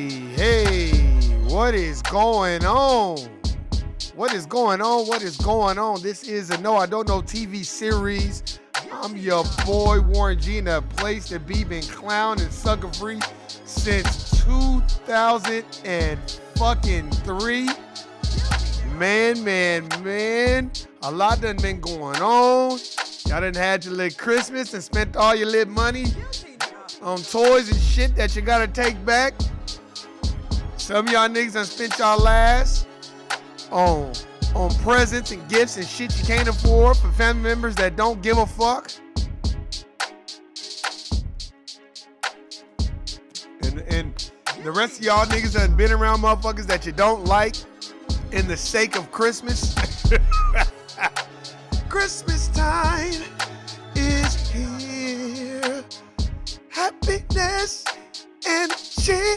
Hey, what is going on? What is going on? What is going on? This is a No I Don't Know TV series. I'm your boy Warren G, in a place to be, been clown and sucker free since 2003. Man. A lot done been going on. Y'all done had your little Christmas and spent all your little money on toys and shit that you gotta take back. Some of y'all niggas done spent y'all last on presents and gifts and shit you can't afford for family members that don't give a fuck. And the rest of y'all niggas done been around motherfuckers that you don't like in the sake of Christmas. Christmas time is here. Happiness and cheer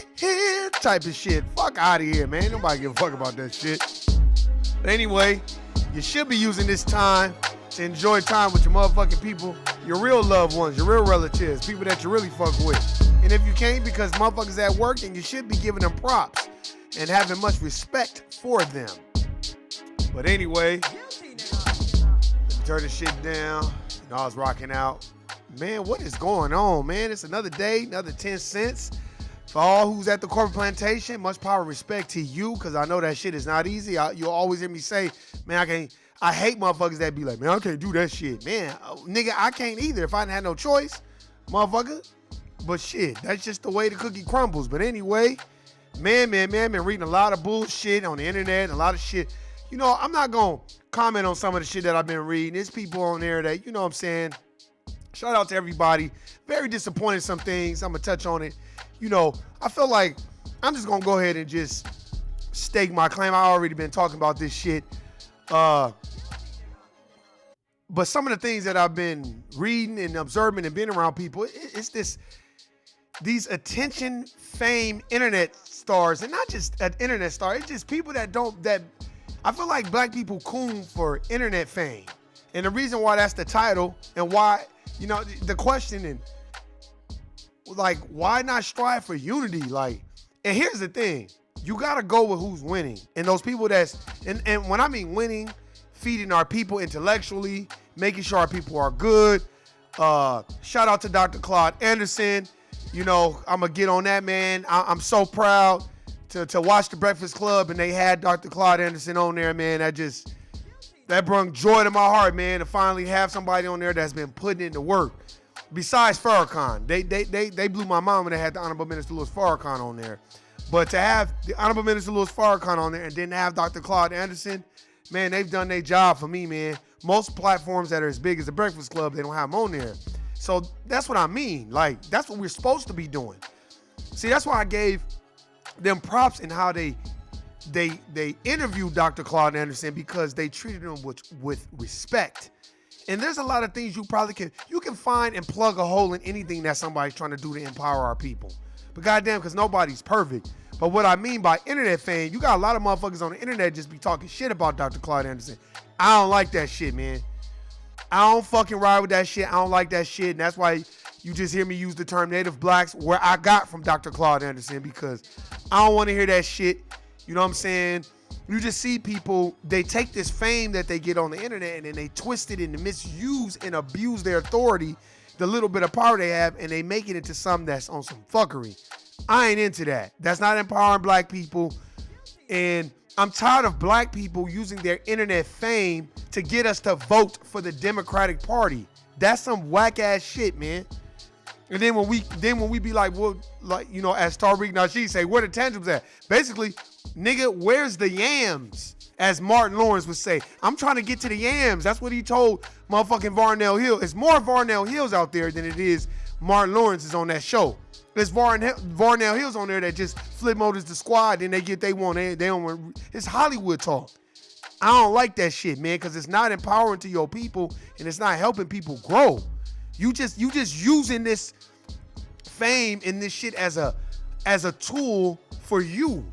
type of shit. Fuck out of here, man. Nobody give a fuck about that shit. But anyway, you should be using this time to enjoy time with your motherfucking people, your real loved ones, your real relatives, people that you really fuck with. And if you can't because motherfuckers at work, then you should be giving them props and having much respect for them. But anyway, let me turn this shit down. You know, I was rocking out. Man, what is going on, man? It's another day, another 10 cents. For all who's at the corporate plantation, much power and respect to you, because I know that shit is not easy. You'll always hear me say, man, I hate motherfuckers that be like, man, I can't do that shit. Man, nigga, I can't either if I didn't have no choice, motherfucker. But shit, that's just the way the cookie crumbles. But anyway, man, been reading a lot of bullshit on the internet, a lot of shit. You know, I'm not going to comment on some of the shit that I've been reading. There's people on there that, you know what I'm saying, shout out to everybody. Very disappointed in some things. I'm going to touch on it. You know, I feel like I'm just going to go ahead and just stake my claim. I already been talking about this shit. But some of the things that I've been reading and observing and being around people, it's these attention, fame, internet stars, and not just an internet star. It's just people that I feel like black people coon for internet fame. And the reason why that's the title and why, you know, the question and like, why not strive for unity? Like, and here's the thing, you gotta go with who's winning. And those people and when I mean winning, feeding our people intellectually, making sure our people are good. Shout out to Dr. Claude Anderson. You know, I'm gonna get on that, man. I'm so proud to watch The Breakfast Club and they had Dr. Claude Anderson on there, man. That brought joy to my heart, man, to finally have somebody on there that's been putting in the work. Besides Farrakhan, they blew my mind when they had the Honorable Minister Louis Farrakhan on there. But to have the Honorable Minister Louis Farrakhan on there and then have Dr. Claude Anderson, man, they've done their job for me, man. Most platforms that are as big as The Breakfast Club, they don't have them on there. So that's what I mean. Like, that's what we're supposed to be doing. See, that's why I gave them props in how they interviewed Dr. Claude Anderson, because they treated him with respect. And there's a lot of things you can find and plug a hole in anything that somebody's trying to do to empower our people. But goddamn, because nobody's perfect. But what I mean by internet fame, you got a lot of motherfuckers on the internet just be talking shit about Dr. Claude Anderson. I don't like that shit, man. I don't fucking ride with that shit. I don't like that shit. And that's why you just hear me use the term native blacks, where I got from Dr. Claude Anderson, because I don't want to hear that shit. You know what I'm saying? You just see people, they take this fame that they get on the internet and then they twist it and misuse and abuse their authority, the little bit of power they have, and they make it into something that's on some fuckery. I ain't into that. That's not empowering black people. And I'm tired of black people using their internet fame to get us to vote for the Democratic Party. That's some whack ass shit, man. And then when we be like, well, like, you know, as Tariq Nasheed say, where the tangibles at? Basically, nigga, where's the yams? As Martin Lawrence would say, I'm trying to get to the yams. That's what he told motherfucking Varnell Hill. It's more Varnell Hills out there than it is Martin Lawrence is on that show. There's Varnell Hills on there that just flip motors the squad, then they get they want. They don't want. It's Hollywood talk. I don't like that shit, man, because it's not empowering to your people and it's not helping people grow. You just using this fame and this shit as a tool for you.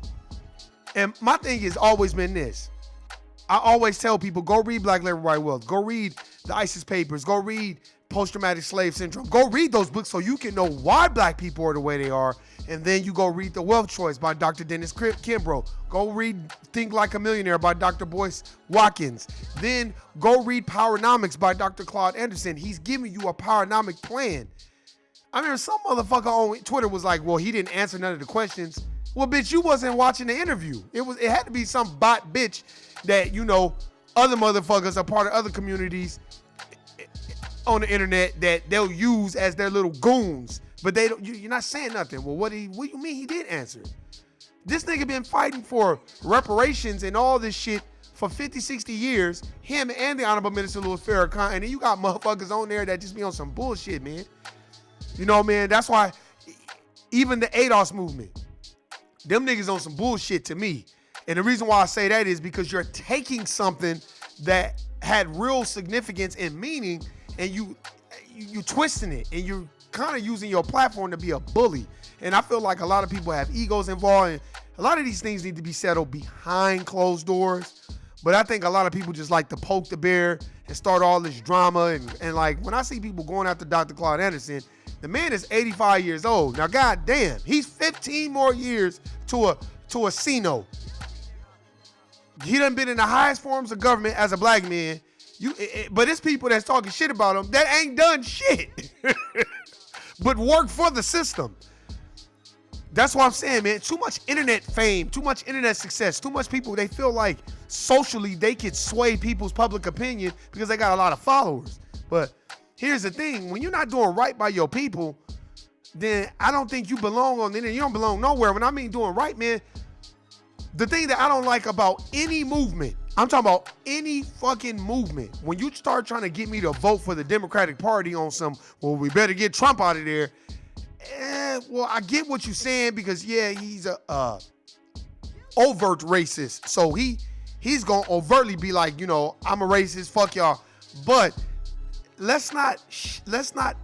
And my thing has always been this. I always tell people, go read Black Labor White Wealth. Go read the ISIS papers. Go read post-traumatic slave syndrome. Go read those books so you can know why black people are the way they are. And then you go read The Wealth Choice by Dr. Dennis Kimbrough. Go read Think Like a Millionaire by Dr. Boyce Watkins. Then go read Powernomics by Dr. Claude Anderson. He's giving you a Powernomic plan. I remember some motherfucker on Twitter was like, well, he didn't answer none of the questions. Well, bitch, you wasn't watching the interview. It had to be some bot bitch that, you know, other motherfuckers are part of other communities on the internet that they'll use as their little goons. But they don't. You're not saying nothing. Well, what do you mean he did answer? This nigga been fighting for reparations and all this shit for 50, 60 years. Him and the Honorable Minister Louis Farrakhan. And then you got motherfuckers on there that just be on some bullshit, man. You know, man, that's why even the ADOS movement, them niggas on some bullshit to me. And the reason why I say that is because you're taking something that had real significance and meaning and you twisting it and you're kind of using your platform to be a bully. And I feel like a lot of people have egos involved, and a lot of these things need to be settled behind closed doors. But I think a lot of people just like to poke the bear and start all this drama. And like when I see people going after Dr. Claude Anderson, the man is 85 years old. Now, goddamn, he's 15 more years to a CINO. He done been in the highest forms of government as a black man. But it's people that's talking shit about him that ain't done shit. But work for the system. That's what I'm saying, man. Too much internet fame, too much internet success, too much people, they feel like socially they could sway people's public opinion because they got a lot of followers. But here's the thing. When you're not doing right by your people, then I don't think you belong on the internet. You don't belong nowhere. When I mean doing right, man, the thing that I don't like about any movement, I'm talking about any fucking movement, when you start trying to get me to vote for the Democratic Party on some, well, we better get Trump out of there. Well, I get what you're saying because, yeah, he's a overt racist. So he's going to overtly be like, you know, I'm a racist, fuck y'all. But let's not shine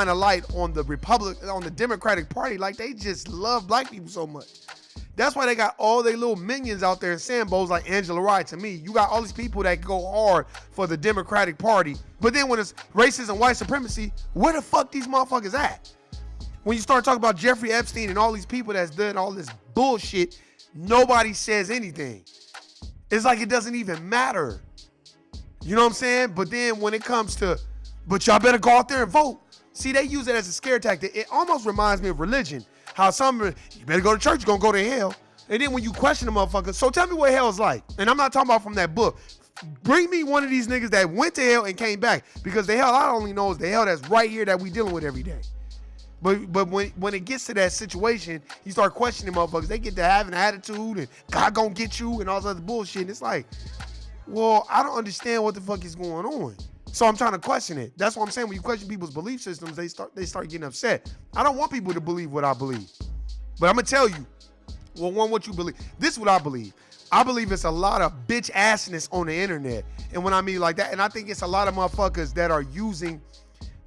a light on the Democratic Party like they just love black people so much. That's why they got all their little minions out there in Sambos like Angela Rye. To me, you got all these people that go hard for the Democratic Party. But then when it's racism, white supremacy, where the fuck these motherfuckers at? When you start talking about Jeffrey Epstein and all these people that's done all this bullshit, nobody says anything. It's like it doesn't even matter. You know what I'm saying? But then when it comes to, but y'all better go out there and vote. See, they use it as a scare tactic. It almost reminds me of religion. How some, you better go to church, you're going to go to hell. And then when you question the motherfucker, so tell me what hell's like. And I'm not talking about from that book. Bring me one of these niggas that went to hell and came back. Because the hell I only know is the hell that's right here that we dealing with every day. But when it gets to that situation, you start questioning motherfuckers. They get to have an attitude and God gonna get you and all this other bullshit. And it's like, well, I don't understand what the fuck is going on. So I'm trying to question it. That's what I'm saying. When you question people's belief systems, they start getting upset. I don't want people to believe what I believe. But I'm going to tell you, well, one, what you believe. This is what I believe. I believe it's a lot of bitch assness on the internet. And when I mean like that, and I think it's a lot of motherfuckers that are using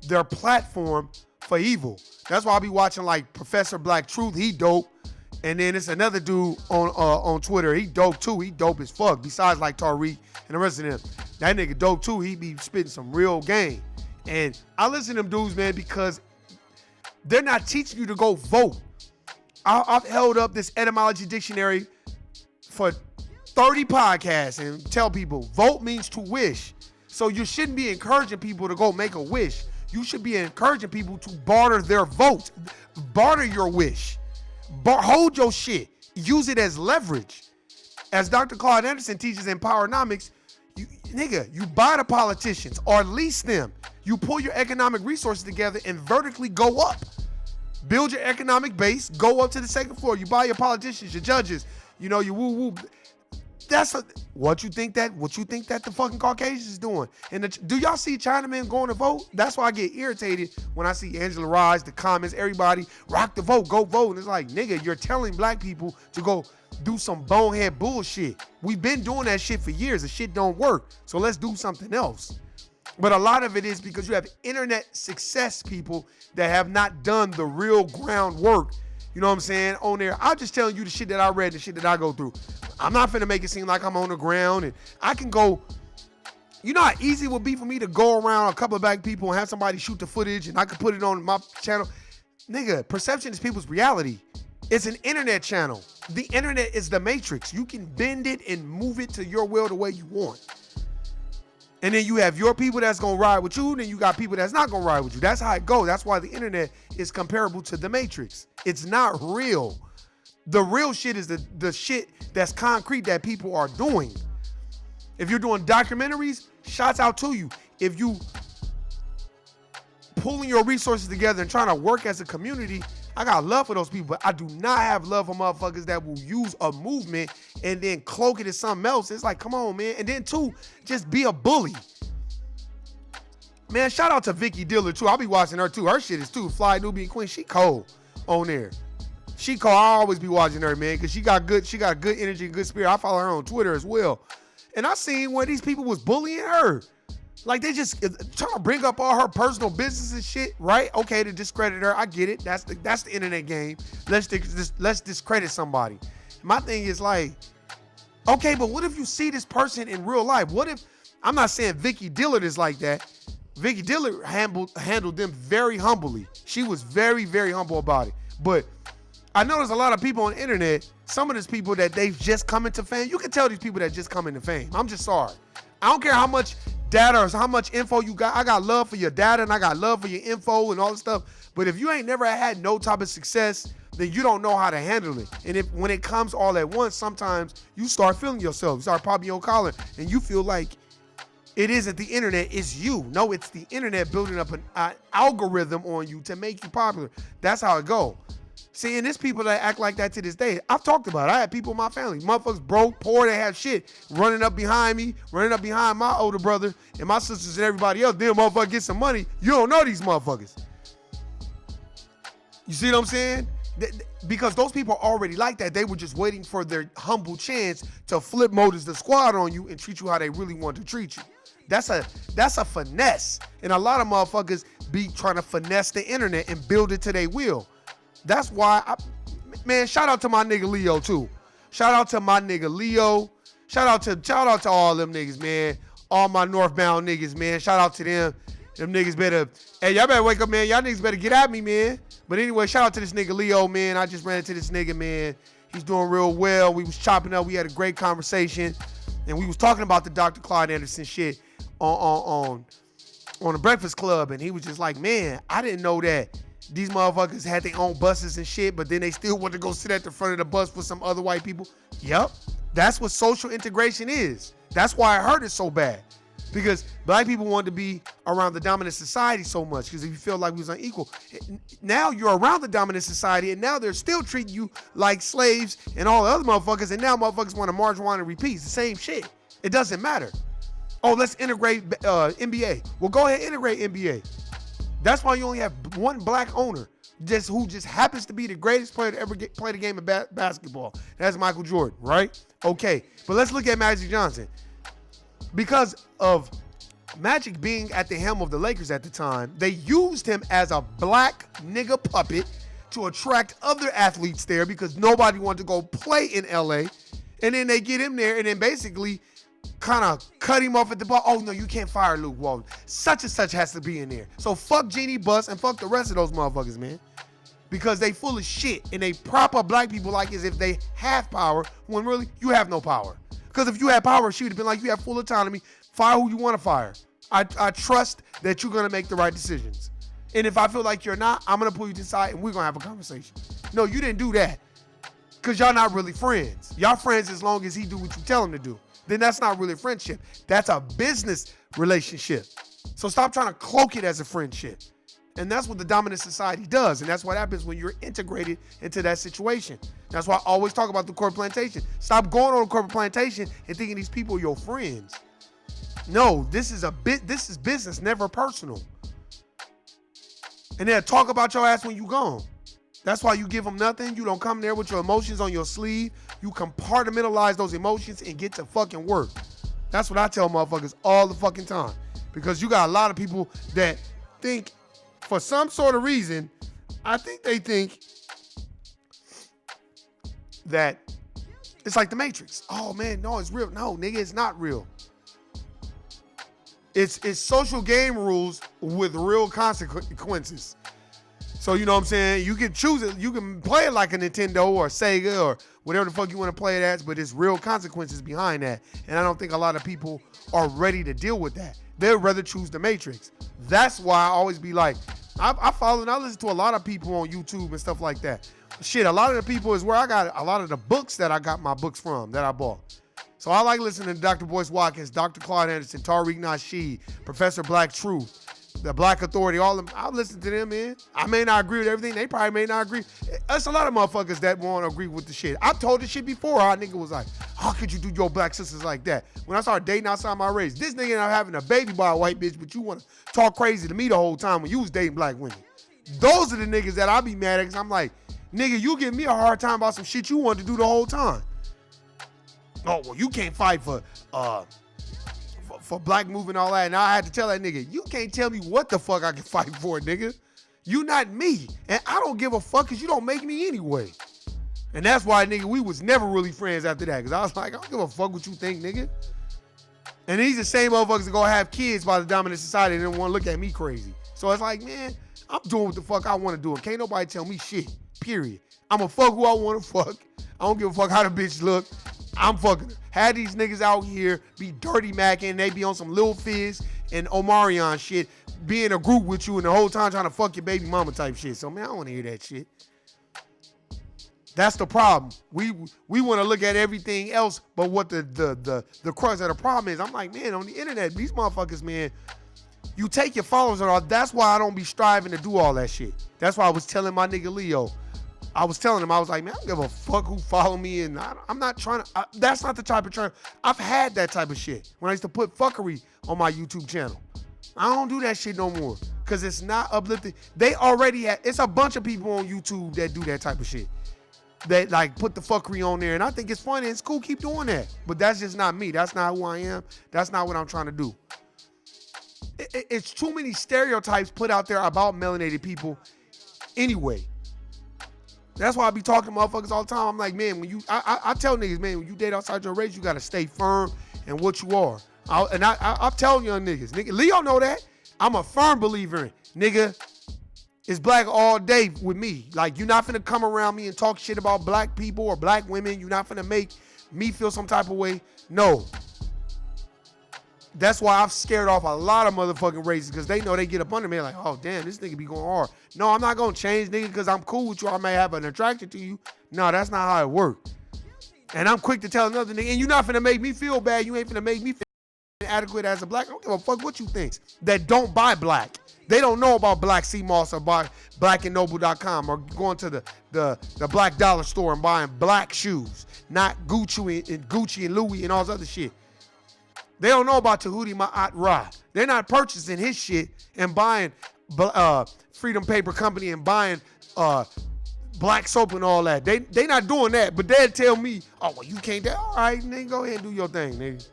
their platform for evil. That's why I be watching like Professor Black Truth. He dope. And then it's another dude on Twitter. He dope too. He dope as fuck. Besides like Tariq and the rest of them. That nigga dope too. He be spitting some real game. And I listen to them dudes, man, because they're not teaching you to go vote. I've held up this etymology dictionary for 30 podcasts and tell people vote means to wish. So you shouldn't be encouraging people to go make a wish. You should be encouraging people to barter their vote. Barter your wish. Hold your shit. Use it as leverage. As Dr. Claude Anderson teaches in Powernomics, you buy the politicians or lease them. You pull your economic resources together and vertically go up. Build your economic base, go up to the second floor. You buy your politicians, your judges, you woo-woo. That's what you think that the fucking Caucasians is doing. And do y'all see Chinamen going to vote? That's why I get irritated when I see Angela Rise, the comments, everybody rock the vote, go vote. And it's like, nigga, you're telling black people to go do some bonehead bullshit. We've been doing that shit for years. The shit don't work. So let's do something else. But a lot of it is because you have internet success people that have not done the real groundwork. You know what I'm saying? On there, I'm just telling you the shit that I read, the shit that I go through. I'm not finna make it seem like I'm on the ground and I can go You know how easy it would be for me to go around a couple of black people and have somebody shoot the footage and I could put it on my channel? Nigga, perception is people's reality. It's an internet channel. The internet is the matrix. You can bend it and move it to your will the way you want. And then you have your people that's gonna ride with you, then you got people that's not gonna ride with you. That's how it goes. That's why the internet is comparable to the matrix. It's not real. The real shit is the shit that's concrete that people are doing. If you're doing documentaries, shouts out to you. If you pulling your resources together and trying to work as a community, I got love for those people, but I do not have love for motherfuckers that will use a movement and then cloak it as something else. It's like, come on, man. And then two, just be a bully. Man, shout out to Vicky Diller too. I'll be watching her too. Her shit is too. Fly Nubian Queen. She cold on there. She cold. I always be watching her, man, because she got good energy and good spirit. I follow her on Twitter as well. And I seen where these people was bullying her. Like they just trying to bring up all her personal business and shit, right? Okay, to discredit her. I get it. That's the internet game. Let's discredit somebody. My thing is like, okay, but what if you see this person in real life? What if, I'm not saying Vicky Dillard is like that. Vicky Dillard handled them very humbly. She was very, very humble about it. But I know there's a lot of people on the internet, some of these people that they've just come into fame. You can tell these people that just come into fame. I'm just sorry. I don't care how much data or how much info you got. I got love for your data and I got love for your info and all this stuff. But if you ain't never had no type of success, then you don't know how to handle it. And if when it comes all at once, sometimes you start feeling yourself. You start popping your collar and you feel like it isn't the internet, it's you. No, it's the internet building up an algorithm on you to make you popular. That's how it go. See, and there's people that act like that to this day. I've talked about it. I had people in my family, motherfuckers broke, poor, they have shit, running up behind me, running up behind my older brother and my sisters and everybody else. Then motherfucker get some money. You don't know these motherfuckers. You see what I'm saying? Because those people are already like that. They were just waiting for their humble chance to flip Motors the squad on you and treat you how they really want to treat you. That's a finesse. And a lot of motherfuckers be trying to finesse the internet and build it to their will. That's why, man, shout out to my nigga Leo too. Shout out to my nigga Leo. Shout out to all them niggas, man. All my northbound niggas, man. Shout out to them. Them niggas better, hey, y'all better wake up, man. Y'all niggas better get at me, man. But anyway, shout out to this nigga Leo, man. I just ran into this nigga, man. He's doing real well. We was chopping up. We had a great conversation. And we was talking about the Dr. Clyde Anderson shit on the Breakfast Club. And he was just like, man, I didn't know that these motherfuckers had their own buses and shit, but then they still want to go sit at the front of the bus with some other white people. Yep. That's what social integration is. That's why I heard it so bad. Because black people wanted to be around the dominant society so much because if you feel like we was unequal. Now you're around the dominant society and now they're still treating you like slaves and all the other motherfuckers, and now motherfuckers want to march, want to repeat. It's the same shit. It doesn't matter. Oh, let's integrate NBA. Well, go ahead and integrate NBA. That's why you only have one black owner who just happens to be the greatest player to ever play the game of basketball. That's Michael Jordan, right? Okay, but let's look at Magic Johnson. Because of Magic being at the helm of the Lakers at the time, they used him as a black nigga puppet to attract other athletes there because nobody wanted to go play in LA. And then they get him there and then basically kind of cut him off at the ball. Oh, no, you can't fire Luke Walton. Such and such has to be in there. So fuck Jeannie Buss and fuck the rest of those motherfuckers, man. Because they full of shit and they prop up black people like as if they have power when really you have no power. Because if you had power, she would have been like, you have full autonomy. Fire who you want to fire. I trust that you're going to make the right decisions. And if I feel like you're not, I'm going to pull you to the side and we're going to have a conversation. No, you didn't do that. Because y'all not really friends. Y'all friends as long as he do what you tell him to do. Then that's not really a friendship. That's a business relationship. So stop trying to cloak it as a friendship. And that's what the dominant society does. And that's what happens when you're integrated into that situation. That's why I always talk about the corporate plantation. Stop going on a corporate plantation and thinking these people are your friends. No, this is business, never personal. And they'll talk about your ass when you gone. That's why you give them nothing. You don't come there with your emotions on your sleeve. You compartmentalize those emotions and get to fucking work. That's what I tell motherfuckers all the fucking time. Because you got a lot of people that think, for some sort of reason, I think they think that it's like the Matrix. Oh man, no, it's real. No, nigga, it's not real. It's social game rules with real consequences. So you know what I'm saying? You can choose it. You can play it like a Nintendo or a Sega or whatever the fuck you want to play it as, but there's real consequences behind that. And I don't think a lot of people are ready to deal with that. They'd rather choose the Matrix. That's why I always be like, I follow and I listen to a lot of people on YouTube and stuff like that. Shit, a lot of the people is where I got a lot of the books that I got my books from that I bought. So I like listening to Dr. Boyce Watkins, Dr. Claude Anderson, Tariq Nasheed, Professor Black Truth, the Black Authority, all of them. I listen to them, man. I may not agree with everything. They probably may not agree. There's a lot of motherfuckers that won't agree with the shit. I've told this shit before. Our nigga was like, how could you do your black sisters like that? When I started dating outside my race, this nigga ended up having a baby by a white bitch, but you want to talk crazy to me the whole time when you was dating black women. Those are the niggas that I be mad at, because I'm like, nigga, you give me a hard time about some shit you wanted to do the whole time. Oh, well, you can't fight for black movement and all that. And I had to tell that nigga, you can't tell me what the fuck I can fight for, nigga. You not me. And I don't give a fuck because you don't make me anyway. And that's why, nigga, we was never really friends after that. Because I was like, I don't give a fuck what you think, nigga. And these the same motherfuckers that go have kids by the dominant society and then want to look at me crazy. So it's like, man, I'm doing what the fuck I want to do. And can't nobody tell me shit, period. I'm going to fuck who I want to fuck. I don't give a fuck how the bitch look. I'm fucking her. Had these niggas out here be dirty macking, they be on some Lil Fizz and Omarion shit, be in a group with you and the whole time trying to fuck your baby mama type shit. So, man, I don't want to hear that shit. That's the problem. We want to look at everything else, but what the crux of the problem is, I'm like, man, on the internet, these motherfuckers, man, you take your followers and all. That's why I don't be striving to do all that shit. That's why I was telling my nigga Leo. I was telling him, I was like, man, I don't give a fuck who follow me, and I'm not trying to, that's not the type of trend. I've had that type of shit when I used to put fuckery on my YouTube channel. I don't do that shit no more because it's not uplifting. They already had, it's a bunch of people on YouTube that do that type of shit. That like put the fuckery on there, and I think it's funny, it's cool, keep doing that. But that's just not me. That's not who I am. That's not what I'm trying to do. It's too many stereotypes put out there about melanated people anyway. That's why I be talking to motherfuckers all the time. I'm like, man, when you, I tell niggas, man, when you date outside your race, you gotta stay firm in what you are. I'm telling young niggas, nigga, Leo know that. I'm a firm believer in, nigga, it's black all day with me. Like, you're not finna come around me and talk shit about black people or black women. You're not finna make me feel some type of way. No. That's why I've scared off a lot of motherfucking races, because they know they get up under me like, oh, damn, this nigga be going hard. No, I'm not going to change, nigga, because I'm cool with you. I may have an attraction to you. No, that's not how it works. And I'm quick to tell another nigga, and you're not finna make me feel bad. You ain't finna make me feel inadequate as a black. I don't give a fuck what you think. That don't buy black. They don't know about Black Sea Moss or buy blackandnoble.com or going to the Black Dollar store and buying black shoes, not Gucci and Louis and all this other shit. They don't know about Tahuti Ma'at Ra. They're not purchasing his shit and buying Freedom Paper Company and buying black soap and all that. They not doing that, but they'll tell me, oh, well, you can't do. All right, nigga, go ahead and do your thing, nigga.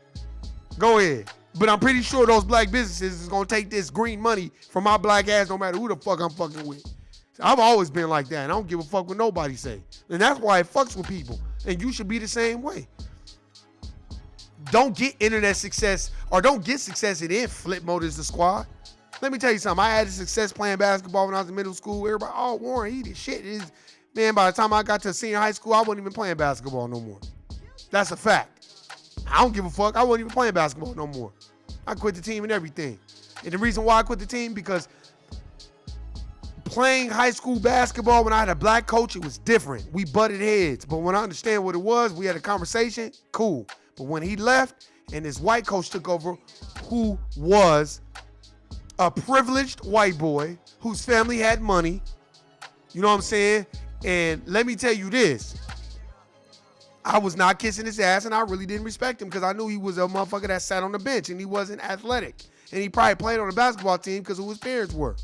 Go ahead. But I'm pretty sure those black businesses is going to take this green money from my black ass no matter who the fuck I'm fucking with. I've always been like that, and I don't give a fuck what nobody say. And that's why it fucks with people. And you should be the same way. Don't get internet success, or don't get success and then flip mode as the squad. Let me tell you something. I had success playing basketball when I was in middle school. Everybody, oh, Warren, he did shit. Man, by the time I got to senior high school, I wasn't even playing basketball no more. That's a fact. I don't give a fuck. I wasn't even playing basketball no more. I quit the team and everything. And the reason why I quit the team, because playing high school basketball when I had a black coach, it was different. We butted heads. But when I understand what it was, we had a conversation, cool. But when he left and this white coach took over, who was a privileged white boy whose family had money, you know what I'm saying? And let me tell you this, I was not kissing his ass, and I really didn't respect him because I knew he was a motherfucker that sat on the bench and he wasn't athletic. And he probably played on the basketball team because of who his parents were.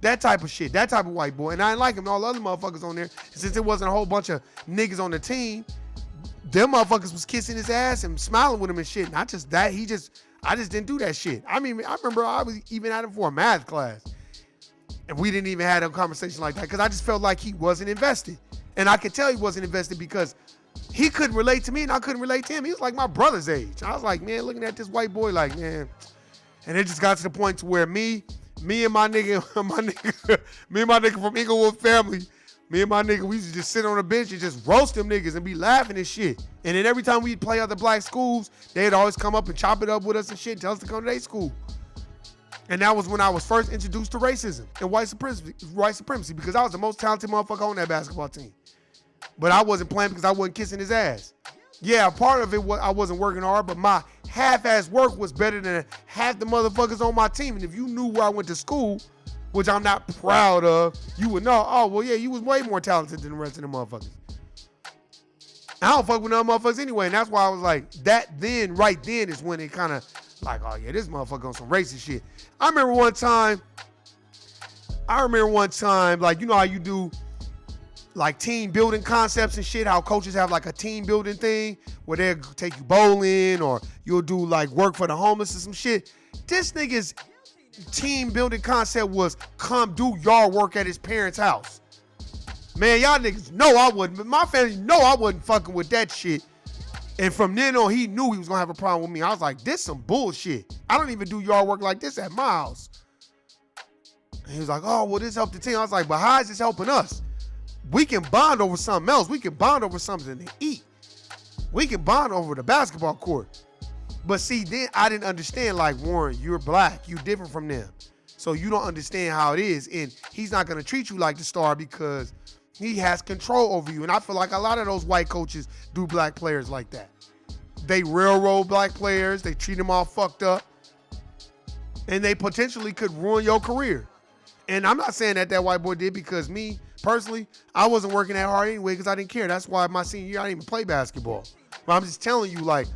That type of shit, that type of white boy. And I didn't like him and all the other motherfuckers on there. And since there wasn't a whole bunch of niggas on the team, them motherfuckers was kissing his ass and smiling with him and shit. And I just didn't do that shit. I mean, I remember I was even at him for a math class. And we didn't even have a conversation like that because I just felt like he wasn't invested. And I could tell he wasn't invested because he couldn't relate to me and I couldn't relate to him. He was like my brother's age. I was like, man, looking at this white boy like, man. And it just got to the point to where me and my nigga, me and my nigga from Inglewood family, me and my nigga, we used to just sit on the bench and just roast them niggas and be laughing and shit. And then every time we'd play other black schools, they'd always come up and chop it up with us and shit and tell us to come to their school. And that was when I was first introduced to racism and white supremacy because I was the most talented motherfucker on that basketball team. But I wasn't playing because I wasn't kissing his ass. Yeah, part of it was I wasn't working hard, but my half-ass work was better than half the motherfuckers on my team. And if you knew where I went to school, which I'm not proud of, you would know, oh, well, yeah, you was way more talented than the rest of the motherfuckers. I don't fuck with no motherfuckers anyway, and that's why I was like, right then is when it kind of like, oh, yeah, this motherfucker on some racist shit. I remember one time, like, you know how you do, like, team building concepts and shit, how coaches have, like, a team building thing where they'll take you bowling or you'll do, like, work for the homeless or some shit. This nigga's team building concept was come do yard work at his parents' house. Man, y'all niggas know I wouldn't. But my family know I wasn't fucking with that shit. And from then on, he knew he was going to have a problem with me. I was like, this some bullshit. I don't even do yard work like this at my house. And he was like, oh, well, this helped the team. I was like, but how is this helping us? We can bond over something else. We can bond over something to eat. We can bond over the basketball court. But see, then I didn't understand, like, Warren, you're black. You're different from them. So you don't understand how it is. And he's not going to treat you like the star because he has control over you. And I feel like a lot of those white coaches do black players like that. They railroad black players. They treat them all fucked up. And they potentially could ruin your career. And I'm not saying that white boy did because me, personally, I wasn't working that hard anyway because I didn't care. That's why my senior year, I didn't even play basketball. But I'm just telling you, like,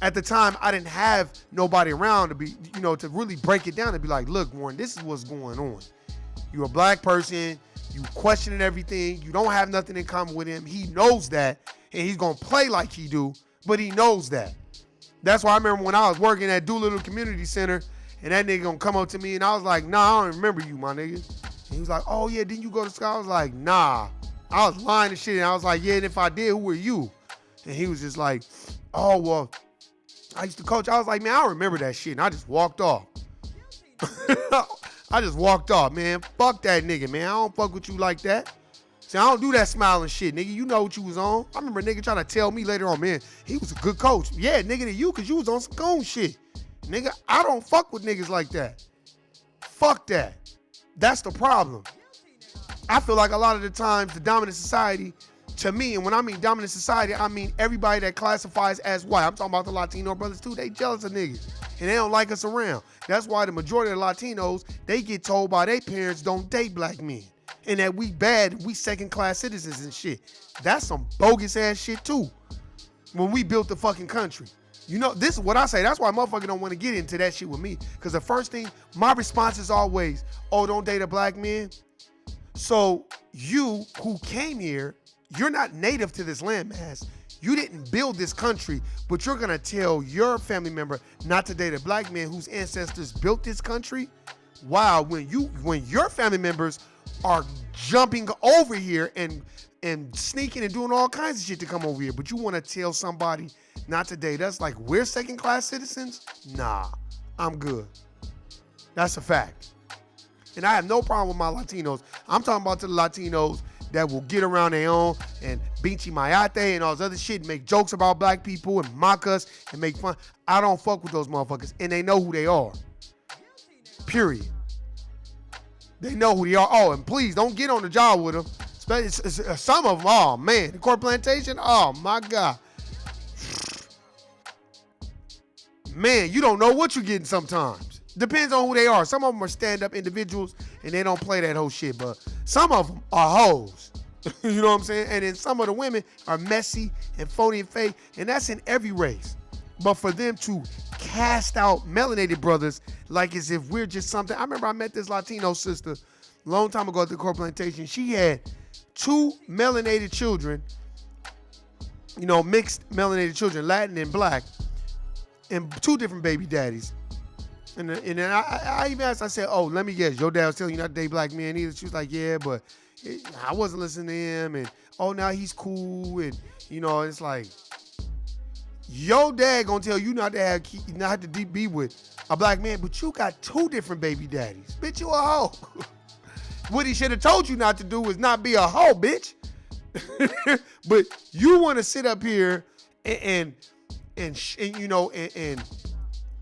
at the time, I didn't have nobody around to be, you know, to really break it down and be like, look, Warren, this is what's going on. You're a black person. You questioning everything. You don't have nothing in common with him. He knows that, and he's going to play like he do, but he knows that. That's why I remember when I was working at Doolittle Community Center, and that nigga going to come up to me, and I was like, nah, I don't remember you, my nigga. And he was like, oh, yeah, didn't you go to school? I was like, nah. I was lying and shit, and I was like, yeah, and if I did, who were you? And he was just like, oh, well, I used to coach. I was like, man, I don't remember that shit, and I just walked off. I just walked off, man. Fuck that nigga, man. I don't fuck with you like that. See, I don't do that smiling shit, nigga. You know what you was on. I remember a nigga trying to tell me later on, man, he was a good coach. Yeah, nigga, to you, because you was on some coon shit. Nigga, I don't fuck with niggas like that. Fuck that. That's the problem. I feel like a lot of the times the dominant society, to me, and when I mean dominant society, I mean everybody that classifies as white. I'm talking about the Latino brothers too. They jealous of niggas, and they don't like us around. That's why the majority of the Latinos, they get told by their parents don't date black men, and that we bad, we second-class citizens and shit. That's some bogus-ass shit too. When we built the fucking country. You know, this is what I say. That's why motherfucker don't want to get into that shit with me. Because the first thing, my response is always, oh, don't date a black man. So you who came here, you're not native to this landmass. You didn't build this country, but you're gonna tell your family member not to date a black man whose ancestors built this country? Wow, when your family members are jumping over here and sneaking and doing all kinds of shit to come over here, but you want to tell somebody not to date us like we're second-class citizens? Nah, I'm good. That's a fact. And I have no problem with my Latinos. I'm talking about to the Latinos that will get around their own and binchy mayate and all this other shit and make jokes about black people and mock us and make fun. I don't fuck with those motherfuckers, and they know who they are. Period. They know who they are. Oh, and please don't get on the job with them. Some of them, oh man, the Court Plantation, oh my God. Man, you don't know what you're getting sometimes. Depends on who they are. Some of them are stand-up individuals and they don't play that whole shit, but some of them are hoes. You know what I'm saying? And then some of the women are messy and phony and fake, and that's in every race. But for them to cast out melanated brothers like as if we're just something. I remember I met this Latino sister a long time ago at the Court Plantation. She had 2 melanated children, you know, mixed melanated children, Latin and black, and 2 different baby daddies. And then I even asked, I said, oh, let me guess, your dad was telling you not to date black men either? She was like, yeah, but I wasn't listening to him, and oh, now he's cool, and, you know, it's like, Your dad gonna tell you not to be with a black man, but you got 2 different baby daddies. Bitch, you a hoe. What he should have told you not to do is not be a hoe, bitch. But you want to sit up here and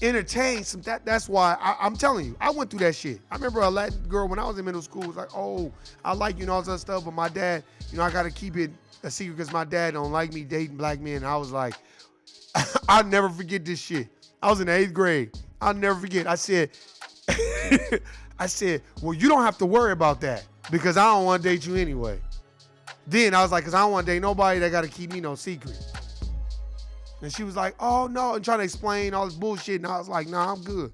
entertain some. That's why I'm telling you, I went through that shit. I remember a Latin girl when I was in middle school was like, oh, I like you and all this other stuff, but my dad, I got to keep it a secret because my dad don't like me dating black men. And I was like, I'll never forget this shit. I was in the 8th grade. I'll never forget. I said, well, you don't have to worry about that because I don't want to date you anyway. Then I was like, because I don't want to date nobody that got to keep me no secret. And she was like, oh, no, and trying to explain all this bullshit. And I was like, nah, I'm good.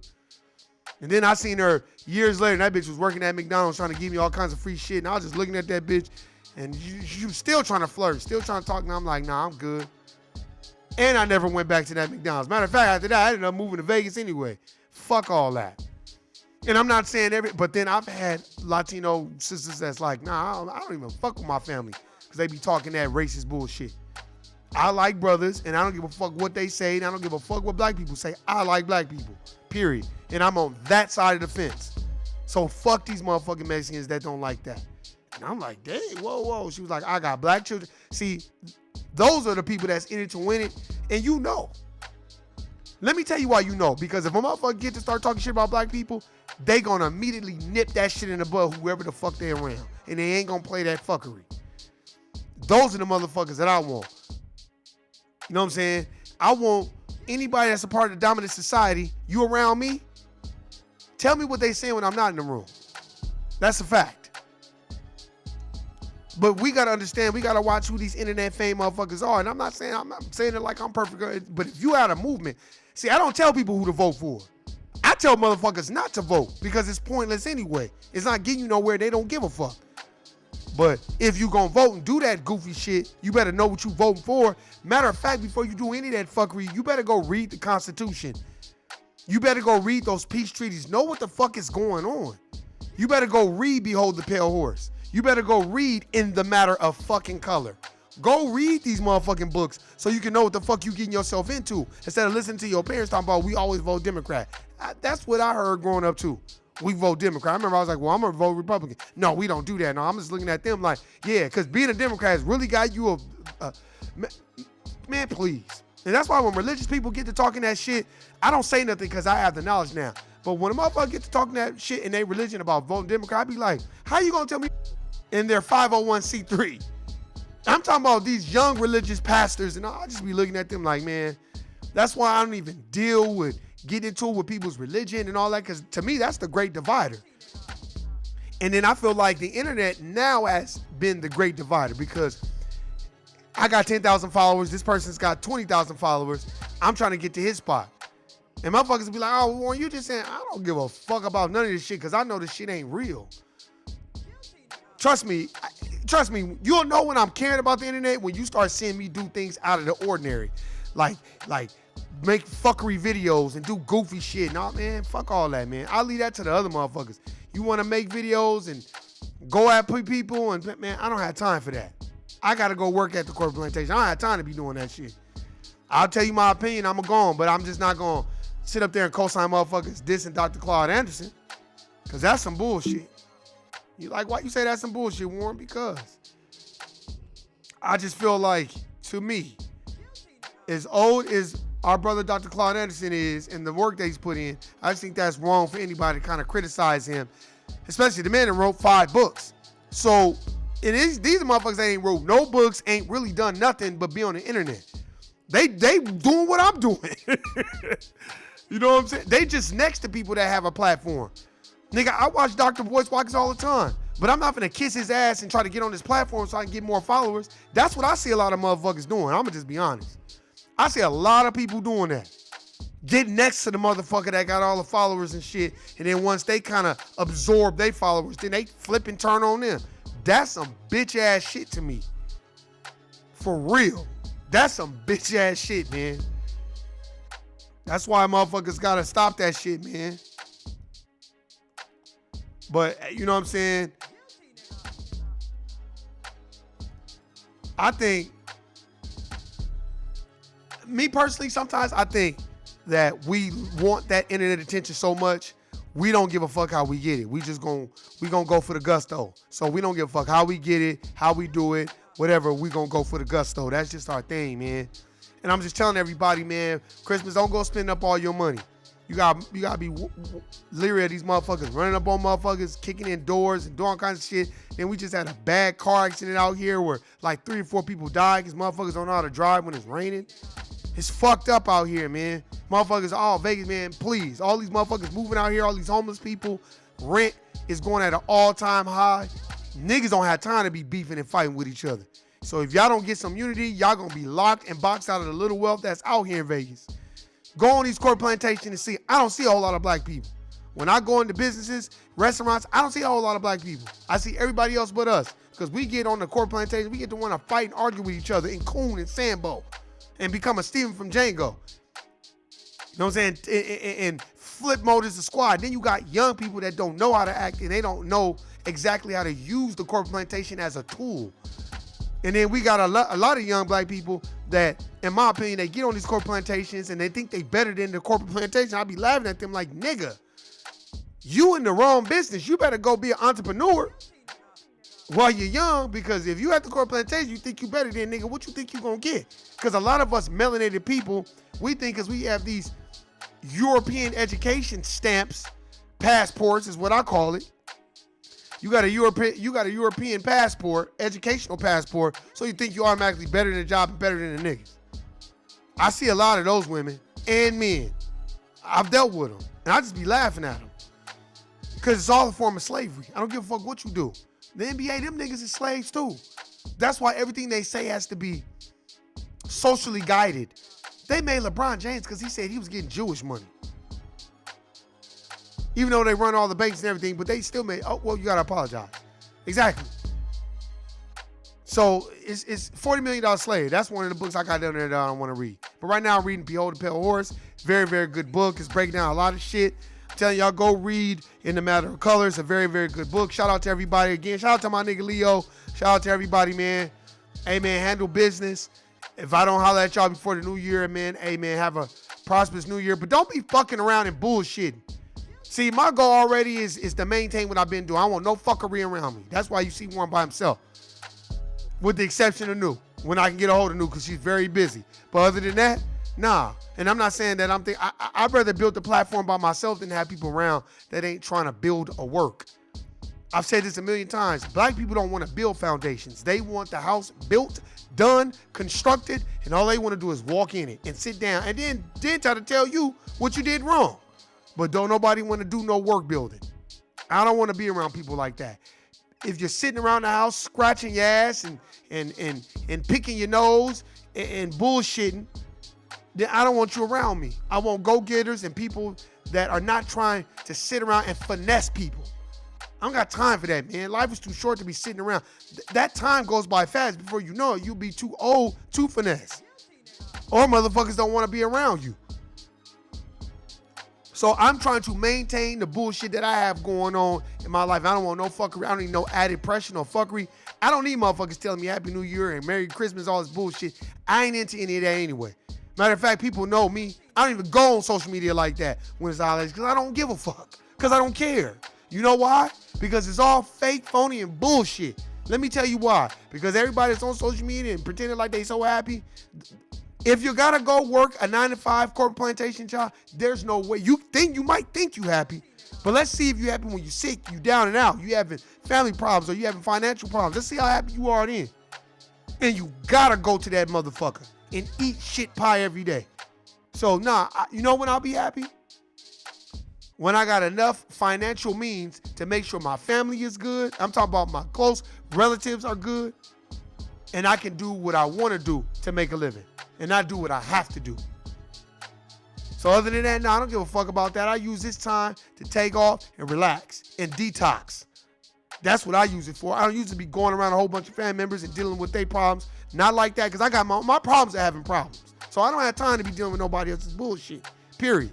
And then I seen her years later, and that bitch was working at McDonald's trying to give me all kinds of free shit. And I was just looking at that bitch, and you still trying to flirt, still trying to talk. And I'm like, nah, I'm good. And I never went back to that McDonald's. Matter of fact, after that, I ended up moving to Vegas anyway. Fuck all that. And I'm not saying but then I've had Latino sisters that's like, nah, I don't even fuck with my family because they be talking that racist bullshit. I like brothers, and I don't give a fuck what they say, and I don't give a fuck what black people say. I like black people, period. And I'm on that side of the fence. So fuck these motherfucking Mexicans that don't like that. And I'm like, dang, whoa. She was like, I got black children. See, those are the people that's in it to win it, and you know. Let me tell you why you know. Because if a motherfucker get to start talking shit about black people, they gonna immediately nip that shit in the bud whoever the fuck they around. And they ain't gonna play that fuckery. Those are the motherfuckers that I want. You know what I'm saying? I want anybody that's a part of the dominant society, you around me, tell me what they saying when I'm not in the room. That's a fact. But we got to understand, we got to watch who these internet fame motherfuckers are. And I'm not saying it like I'm perfect, but if you had a movement, see, I don't tell people who to vote for. I tell motherfuckers not to vote because it's pointless anyway. It's not getting you nowhere. They don't give a fuck. But if you gonna vote and do that goofy shit, you better know what you voting for. Matter of fact, before you do any of that fuckery, you better go read the Constitution. You better go read those peace treaties. Know what the fuck is going on. You better go read Behold the Pale Horse. You better go read In the Matter of Fucking Color. Go read these motherfucking books so you can know what the fuck you getting yourself into instead of listening to your parents talking about we always vote Democrat. That's what I heard growing up too. We vote Democrat. I remember I was like, well, I'm going to vote Republican. No, we don't do that. No, I'm just looking at them like, yeah, because being a Democrat has really got you man, please. And that's why when religious people get to talking that shit, I don't say nothing because I have the knowledge now. But when a motherfucker get to talking that shit in their religion about voting Democrat, I be like, how you going to tell me in their 501c3? I'm talking about these young religious pastors, and I just be looking at them like, man, that's why I don't even deal with getting into it with people's religion and all that, because to me, that's the great divider. And then I feel like the internet now has been the great divider because I got 10,000 followers. This person's got 20,000 followers. I'm trying to get to his spot. And motherfuckers be like, oh, Warren, you just saying, I don't give a fuck about none of this shit because I know this shit ain't real. Trust me, you'll know when I'm caring about the internet when you start seeing me do things out of the ordinary. Like make fuckery videos and do goofy shit. Nah, man, fuck all that, man. I'll leave that to the other motherfuckers. You want to make videos and go at people and, man, I don't have time for that. I got to go work at the corporate plantation. I don't have time to be doing that shit. I'll tell you my opinion. I'm going to go on, but I'm just not going to sit up there and co-sign motherfuckers dissing Dr. Claude Anderson because that's some bullshit. You like, why you say that's some bullshit, Warren? Because I just feel like, to me, as old as our brother Dr. Claude Anderson is and the work that he's put in, I just think that's wrong for anybody to kind of criticize him, especially the man that wrote 5 books. So these motherfuckers that ain't wrote no books, ain't really done nothing but be on the internet. They doing what I'm doing. You know what I'm saying? They just next to people that have a platform. Nigga, I watch Dr. Voice Walkers all the time, but I'm not gonna kiss his ass and try to get on this platform so I can get more followers. That's what I see a lot of motherfuckers doing. I'm gonna just be honest. I see a lot of people doing that. Get next to the motherfucker that got all the followers and shit, and then once they kind of absorb their followers, then they flip and turn on them. That's some bitch ass shit to me. For real. That's some bitch ass shit, man. That's why motherfuckers gotta stop that shit, man. But, you know what I'm saying? I think Me personally, sometimes I think that we want that internet attention so much, we don't give a fuck how we get it. We gonna go for the gusto. So we don't give a fuck how we get it, how we do it, whatever. We gonna go for the gusto. That's just our thing, man. And I'm just telling everybody, man, Christmas, don't go spend up all your money. You gotta be leery of these motherfuckers running up on motherfuckers, kicking in doors and doing all kinds of shit. Then we just had a bad car accident out here where like 3 or 4 people died because motherfuckers don't know how to drive when it's raining. It's fucked up out here, man. Motherfuckers, Vegas, man, please. All these motherfuckers moving out here, all these homeless people, rent is going at an all-time high. Niggas don't have time to be beefing and fighting with each other. So if y'all don't get some unity, y'all gonna be locked and boxed out of the little wealth that's out here in Vegas. Go on these corporate plantations and see. I don't see a whole lot of black people. When I go into businesses, restaurants, I don't see a whole lot of black people. I see everybody else but us. Because we get on the corporate plantation, we get to want to fight and argue with each other in Coon and Sambo and become a Steven from Django. You know what I'm saying? And flip mode is the squad. Then you got young people that don't know how to act and they don't know exactly how to use the corporate plantation as a tool. And then we got a lot of young black people that, in my opinion, they get on these corporate plantations and they think they better than the corporate plantation. I be laughing at them like, nigga, you in the wrong business. You better go be an entrepreneur while you're young, because if you at the corporate plantation, you think you better than nigga, what you think you gonna get? Because a lot of us melanated people, we think because we have these European education stamps, passports is what I call it. You got a European passport, educational passport, so you think you automatically better than the job and better than the niggas. I see a lot of those women and men. I've dealt with them, and I just be laughing at them. Because it's all a form of slavery. I don't give a fuck what you do. The NBA, them niggas is slaves too. That's why everything they say has to be socially guided. They made LeBron James because he said he was getting Jewish money. Even though they run all the banks and everything, but they still made, oh, well, you got to apologize. Exactly. So it's $40 Million Slave. That's one of the books I got down there that I don't want to read. But right now I'm reading Behold the Pale Horse. Very, very good book. It's breaking down a lot of shit. I'm telling y'all, go read In the Matter of Color. It's a very, very good book. Shout out to everybody again. Shout out to my nigga Leo. Shout out to everybody, man. Hey, man, handle business. If I don't holler at y'all before the new year, man, hey, man, have a prosperous new year. But don't be fucking around and bullshitting. See, my goal already is to maintain what I've been doing. I want no fuckery around me. That's why you see Warren by himself. With the exception of New. When I can get a hold of New, because she's very busy. But other than that, nah. And I'm not saying that I'd rather build the platform by myself than have people around that ain't trying to build a work. I've said this a million times. Black people don't want to build foundations. They want the house built, done, constructed, and all they want to do is walk in it and sit down and then try to tell you what you did wrong. But don't nobody want to do no work building. I don't want to be around people like that. If you're sitting around the house scratching your ass and picking your nose and bullshitting, then I don't want you around me. I want go-getters and people that are not trying to sit around and finesse people. I don't got time for that, man. Life is too short to be sitting around. That time goes by fast. Before you know it, you'll be too old to finesse. Or motherfuckers don't want to be around you. So I'm trying to maintain the bullshit that I have going on in my life. I don't want no fuckery. I don't need no added pressure, no fuckery. I don't need motherfuckers telling me Happy New Year and Merry Christmas, all this bullshit. I ain't into any of that anyway. Matter of fact, people know me. I don't even go on social media like that when it's holidays because I don't give a fuck. Because I don't care. You know why? Because it's all fake, phony, and bullshit. Let me tell you why. Because everybody that's on social media and pretending like they so happy. If you gotta go work a 9-to-5 corporate plantation job, there's no way. You might think you happy, but let's see if you happy when you're sick, you down and out, you having family problems or you having financial problems. Let's see how happy you are then. And you gotta go to that motherfucker and eat shit pie every day. So you know when I'll be happy? When I got enough financial means to make sure my family is good. I'm talking about my close relatives are good. And I can do what I want to do to make a living. And not do what I have to do. So other than that, I don't give a fuck about that. I use this time to take off and relax and detox. That's what I use it for. I don't use it to be going around a whole bunch of family members and dealing with their problems. Not like that, because I got my problems are having problems. So I don't have time to be dealing with nobody else's bullshit. Period.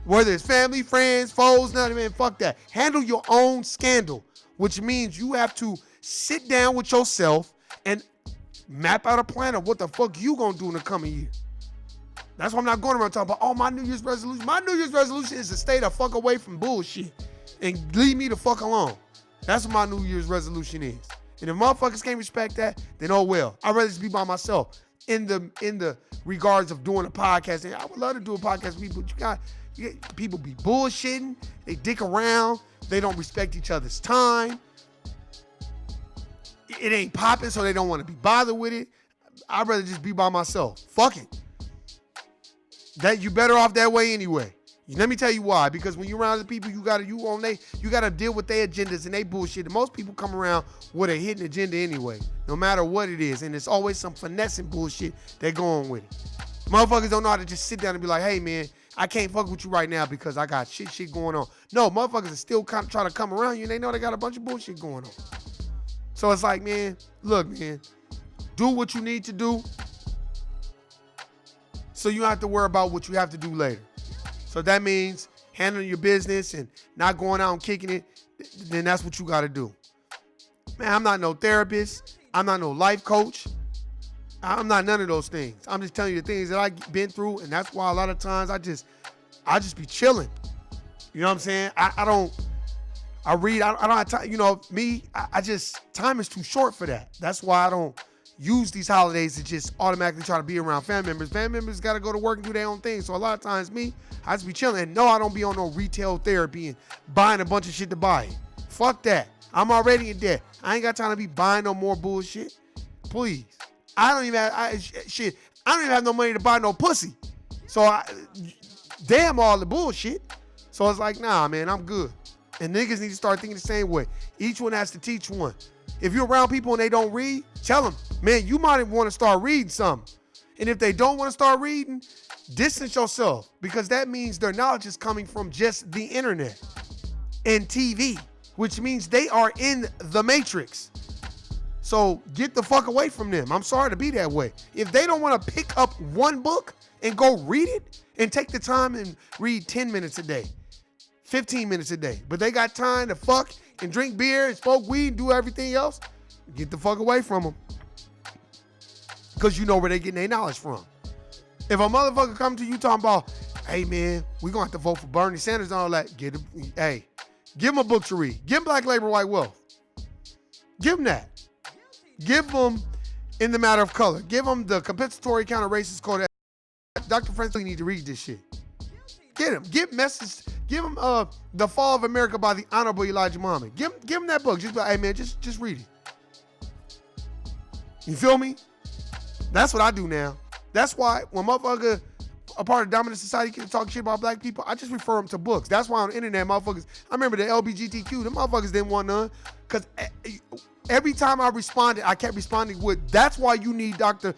Whether it's family, friends, foes, none of it, fuck that. Handle your own scandal, which means you have to sit down with yourself and map out a plan of what the fuck you gonna do in the coming year. That's why I'm not going around talking about, oh, my New Year's resolution. My New Year's resolution is to stay the fuck away from bullshit and leave me the fuck alone. That's what my New Year's resolution is. And if motherfuckers can't respect that, then oh well. I'd rather just be by myself in the regards of doing a podcast. And I would love to do a podcast with people, but you get people be bullshitting. They dick around. They don't respect each other's time. It ain't popping, so they don't want to be bothered with it. I'd rather just be by myself. Fuck it. That you better off that way anyway. Let me tell you why. Because when you're around the people, you gotta deal with their agendas and they bullshit. And most people come around with a hidden agenda anyway, no matter what it is. And it's always some finessing bullshit they're going with it. Motherfuckers don't know how to just sit down and be like, hey man, I can't fuck with you right now because I got shit going on. No, motherfuckers are still kind of trying to come around you and they know they got a bunch of bullshit going on. So it's like, man, look, man, do what you need to do so you don't have to worry about what you have to do later. So that means handling your business and not going out and kicking it, then that's what you got to do. Man, I'm not no therapist. I'm not no life coach. I'm not none of those things. I'm just telling you the things that I've been through, and that's why a lot of times I just be chilling. You know what I'm saying? I don't have time. You know, me, I just, time is too short for that. That's why I don't use these holidays to just automatically try to be around family members. Family members got to go to work and do their own thing. So a lot of times I just be chilling. And no, I don't be on no retail therapy and buying a bunch of shit to buy it. Fuck that. I'm already in debt. I ain't got time to be buying no more bullshit. Please. I don't even have no money to buy no pussy. So damn all the bullshit. So it's like, nah, man, I'm good. And niggas need to start thinking the same way. Each one has to teach one. If you're around people and they don't read, tell them, man, you might want to start reading something. And if they don't want to start reading, distance yourself, because that means their knowledge is coming from just the internet and TV, which means they are in the matrix. So get the fuck away from them. I'm sorry to be that way. If they don't want to pick up one book and go read it and take the time and read 10 minutes a day, 15 minutes a day, but they got time to fuck and drink beer and smoke weed and do everything else, get the fuck away from them. Because you know where they getting their knowledge from. If a motherfucker come to you talking about, hey man, we gonna have to vote for Bernie Sanders and all that, give him a book to read. Give him Black Labor, White Wealth. Give him that. Give him In the Matter of Color. Give him the Compensatory Counter-Racist Code. Dr. Frank, you need to read this shit. Get him. Give him The Fall of America by the Honorable Elijah Muhammad. Give him that book. Just be like, hey man, just read it. You feel me? That's what I do now. That's why when motherfucker a part of dominant society can talk shit about black people, I just refer them to books. That's why on the internet, motherfuckers, I remember the LBGTQ, them motherfuckers didn't want none. Because every time I responded, I kept responding with, that's why you need to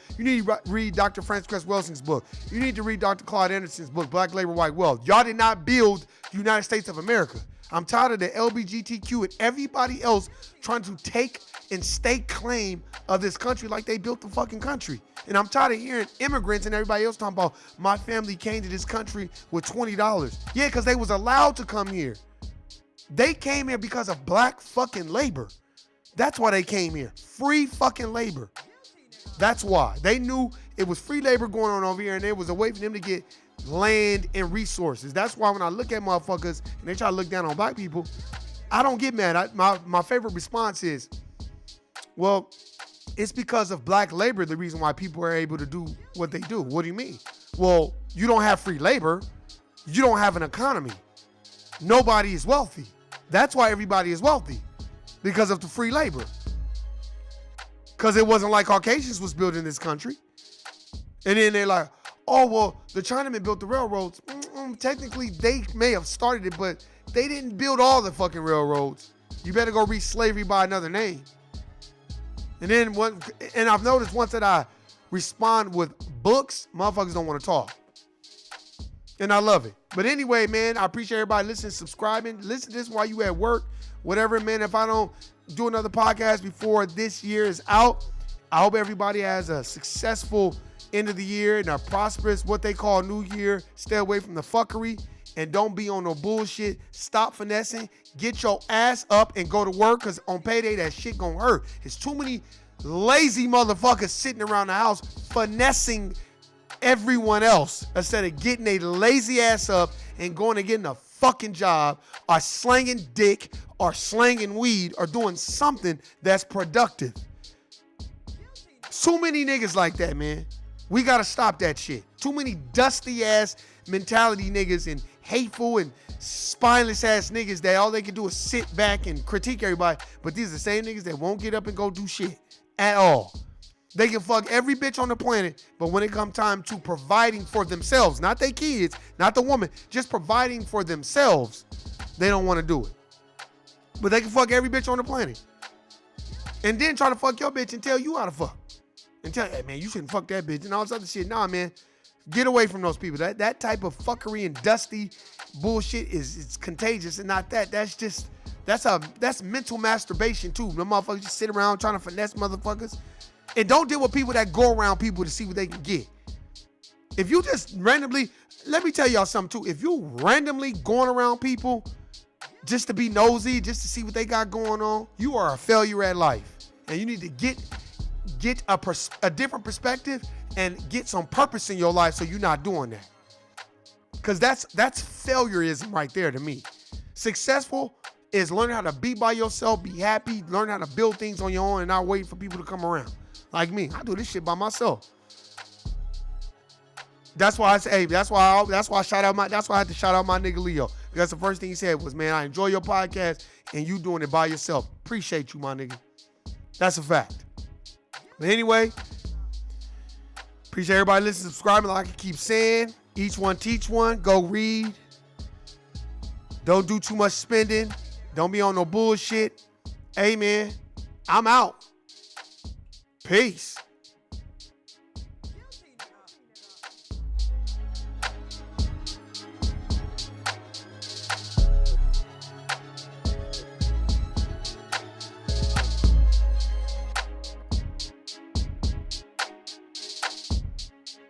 read Dr. Francis Cress Welsing's book. You need to read Dr. Claude Anderson's book, Black Labor, White Wealth. Y'all did not build the United States of America. I'm tired of the LBGTQ and everybody else trying to take and stake claim of this country like they built the fucking country. And I'm tired of hearing immigrants and everybody else talking about my family came to this country with $20. Yeah, because they was allowed to come here. They came here because of black fucking labor. That's why they came here. Free fucking labor. That's why. They knew it was free labor going on over here and there was a way for them to get land and resources. That's why when I look at motherfuckers and they try to look down on black people, I don't get mad. My favorite response is, well, it's because of black labor the reason why people are able to do what they do. What do you mean? Well, you don't have free labor. You don't have an economy. Nobody is wealthy. That's why everybody is wealthy, because of the free labor. Because it wasn't like Caucasians was building this country. And then they're like, oh, well, the Chinamen built the railroads. Technically, they may have started it, but they didn't build all the fucking railroads. You better go read Slavery by Another Name. And then I've noticed once that I respond with books, motherfuckers don't want to talk. And I love it. But anyway, man, I appreciate everybody listening, subscribing. Listen to this while you at work. Whatever, man. If I don't do another podcast before this year is out, I hope everybody has a successful end of the year and a prosperous, what they call new year. Stay away from the fuckery and don't be on no bullshit. Stop finessing. Get your ass up and go to work, because on payday, that shit gonna hurt. It's too many lazy motherfuckers sitting around the house finessing everyone else, instead of getting a lazy ass up and going and getting a fucking job, or slanging dick, or slanging weed, or doing something that's productive. Too many niggas like that, man. We gotta stop that shit. Too many dusty ass mentality niggas and hateful and spineless ass niggas that all they can do is sit back and critique everybody. But these are the same niggas that won't get up and go do shit at all. They can fuck every bitch on the planet, but when it comes time to providing for themselves, not their kids, not the woman, just providing for themselves, they don't want to do it. But they can fuck every bitch on the planet. And then try to fuck your bitch and tell you how to fuck. And tell you, hey man, you shouldn't fuck that bitch and all this other shit. Nah, man. Get away from those people. That type of fuckery and dusty bullshit is contagious, and not that. That's mental masturbation too. The motherfuckers just sit around trying to finesse motherfuckers. And don't deal with people that go around people to see what they can get. If you just randomly, let me tell y'all something too. If you randomly going around people just to be nosy, just to see what they got going on, you are a failure at life. And you need to get a different perspective and get some purpose in your life so you're not doing that. Because that's failureism right there to me. Successful is learning how to be by yourself, be happy, learn how to build things on your own and not wait for people to come around. Like me, I do this shit by myself. That's why I say, hey, that's why I had to shout out my nigga Leo. Because the first thing he said was, man, I enjoy your podcast and you doing it by yourself. Appreciate you, my nigga. That's a fact. But anyway, appreciate everybody listening, subscribing. Like I keep saying, each one teach one. Go read. Don't do too much spending. Don't be on no bullshit. Hey, man, I'm out. Peace.